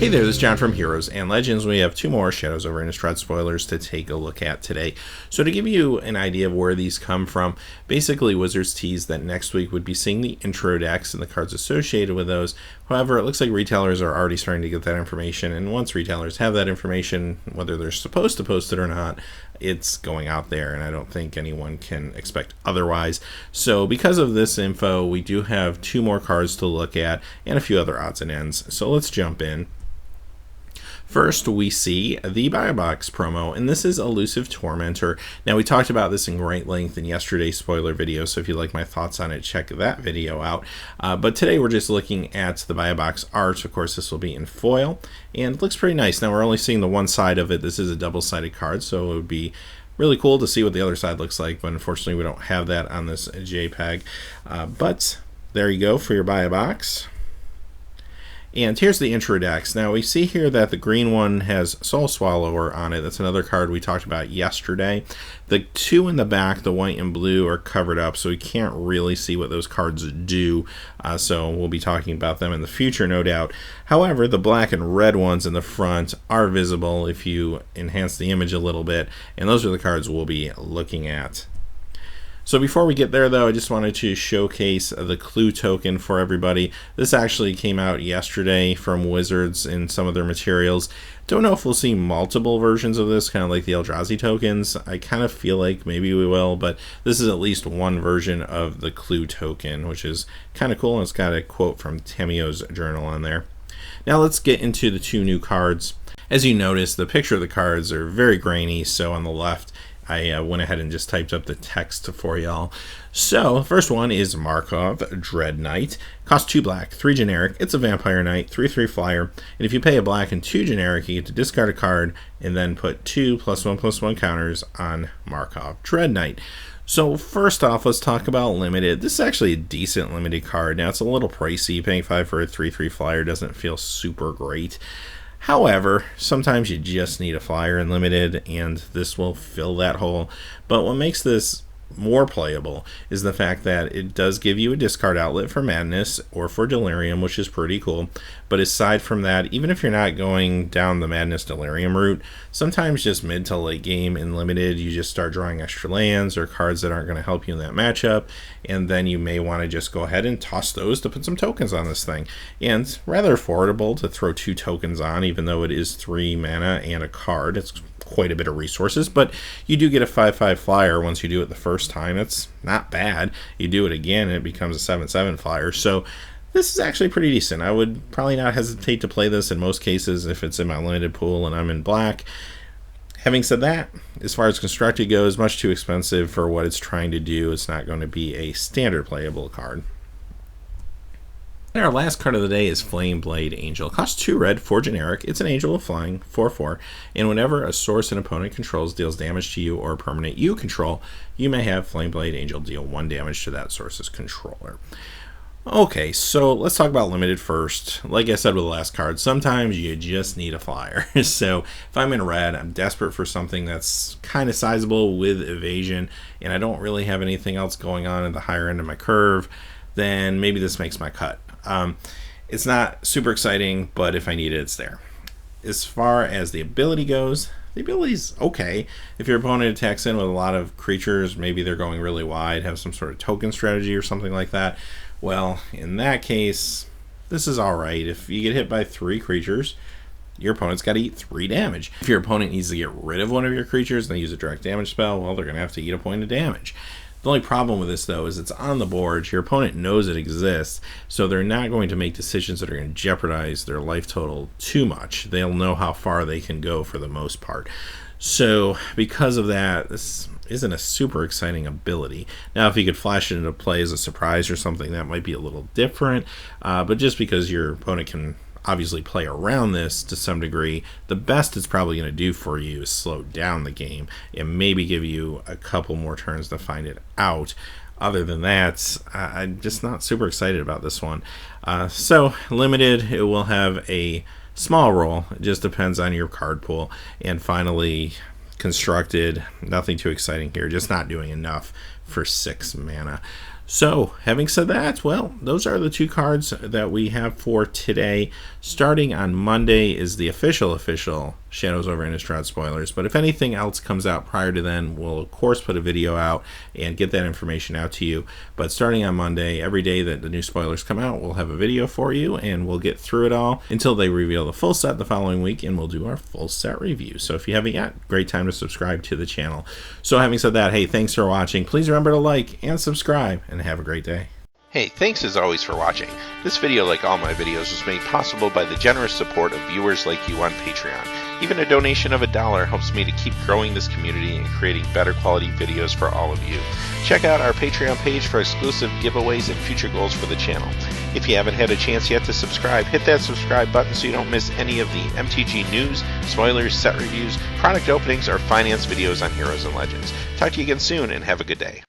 Hey there, this is John from Heroes and Legends. We have two more Shadows over Innistrad spoilers to take a look at today. So to give you an idea of where these come from, basically Wizards teased that next week would be seeing the intro decks and the cards associated with those. However, it looks like retailers are already starting to get that information, and once retailers have that information, whether they're supposed to post it or not, it's going out there, and I don't think anyone can expect otherwise. So because of this info, we do have two more cards to look at and a few other odds and ends. So let's jump in. First, we see the BioBox promo, and this is Elusive Tormentor. Now, we talked about this in great length in yesterday's spoiler video, so if you like my thoughts on it, check that video out. But today, we're just looking at the BioBox art. Of course, this will be in foil, and it looks pretty nice. Now, we're only seeing the one side of it. This is a double-sided card, so it would be really cool to see what the other side looks like, but unfortunately, we don't have that on this JPEG. But there you go for your BioBox. And here's the intro decks. Now we see here that the green one has Soul Swallower on it. That's another card we talked about yesterday. The two in the back, the white and blue, are covered up, so we can't really see what those cards do. So we'll be talking about them in the future, no doubt. However, the black and red ones in the front are visible if you enhance the image a little bit, and those are the cards we'll be looking at. So before we get there, though, I just wanted to showcase the clue token for everybody. This actually came out yesterday from Wizards in some of their materials. Don't know if we'll see multiple versions of this, kind of like the Eldrazi tokens. I kind of feel like maybe we will, but this is at least one version of the clue token, which is kind of cool. And it's got a quote from Tamio's journal on there. Now let's get into the two new cards. As you notice, the picture of the cards are very grainy, so on the left, I went ahead and just typed up the text for y'all. So, first one is Markov Dread Knight. Costs 2 black, 3 generic. It's a Vampire Knight, 3/3 flyer. And if you pay a black and 2 generic, you get to discard a card and then put 2 +1/+1 counters on Markov Dread Knight. So first off, let's talk about limited. This is actually a decent limited card. Now, it's a little pricey. Paying 5 for a 3/3 flyer doesn't feel super great. However, sometimes you just need a flyer in limited, and this will fill that hole. But what makes this more playable is the fact that it does give you a discard outlet for Madness or for Delirium, which is pretty cool. But aside from that, even if you're not going down the Madness Delirium route, sometimes just mid to late game in limited, you just start drawing extra lands or cards that aren't going to help you in that matchup, and then you may want to just go ahead and toss those to put some tokens on this thing. And rather affordable to throw 2 tokens on, even though it is 3 mana and a card. It's quite a bit of resources, but you do get a 5/5 flyer once you do it the first time. It's not bad. You do it again, and it becomes a 7/7 flyer. So this is actually pretty decent. I would probably not hesitate to play this in most cases if it's in my limited pool and I'm in black. Having said that, as far as constructed goes, much too expensive for what it's trying to do. It's not going to be a standard playable card. And our last card of the day is Flameblade Angel. Costs 2 red, 4 generic. It's an angel of flying, 4/4. And whenever a source an opponent controls deals damage to you or a permanent you control, you may have Flameblade Angel deal 1 damage to that source's controller. Okay, so let's talk about limited first. Like I said with the last card, sometimes you just need a flyer. So if I'm in red, I'm desperate for something that's kind of sizable with evasion, and I don't really have anything else going on at the higher end of my curve, then maybe this makes my cut. It's not super exciting, but if I need it, it's there. As far as the ability goes, the ability's okay. If your opponent attacks in with a lot of creatures, maybe they're going really wide, have some sort of token strategy or something like that, well, in that case, this is alright. If you get hit by 3 creatures, your opponent's got to eat 3 damage. If your opponent needs to get rid of one of your creatures and they use a direct damage spell, well, they're going to have to eat a point of damage. The only problem with this, though, is it's on the board. Your opponent knows it exists, so they're not going to make decisions that are going to jeopardize their life total too much. They'll know how far they can go for the most part. So because of that, this isn't a super exciting ability. Now, if you could flash it into play as a surprise or something, that might be a little different. But just because your opponent can obviously play around this to some degree, the best it's probably going to do for you is slow down the game and maybe give you a couple more turns to find it out. Other than that, I'm just not super excited about this one. So limited, it will have a small role. It just depends on your card pool. And finally, constructed, nothing too exciting here, just not doing enough for 6 mana. So, having said that, well, those are the two cards that we have for today. Starting on Monday is the official Shadows over Innistrad spoilers. But if anything else comes out prior to then, we'll of course put a video out and get that information out to you. But starting on Monday, every day that the new spoilers come out, we'll have a video for you, and we'll get through it all until they reveal the full set the following week, and we'll do our full set review. So if you haven't yet, great time to subscribe to the channel. So having said that, hey, thanks for watching. Please remember to like and subscribe, and have a great day. Hey, thanks as always for watching. This video, like all my videos, was made possible by the generous support of viewers like you on Patreon. Even a donation of $1 helps me to keep growing this community and creating better quality videos for all of you. Check out our Patreon page for exclusive giveaways and future goals for the channel. If you haven't had a chance yet to subscribe, hit that subscribe button so you don't miss any of the MTG news, spoilers, set reviews, product openings, or finance videos on Heroes and Legends. Talk to you again soon, and have a good day.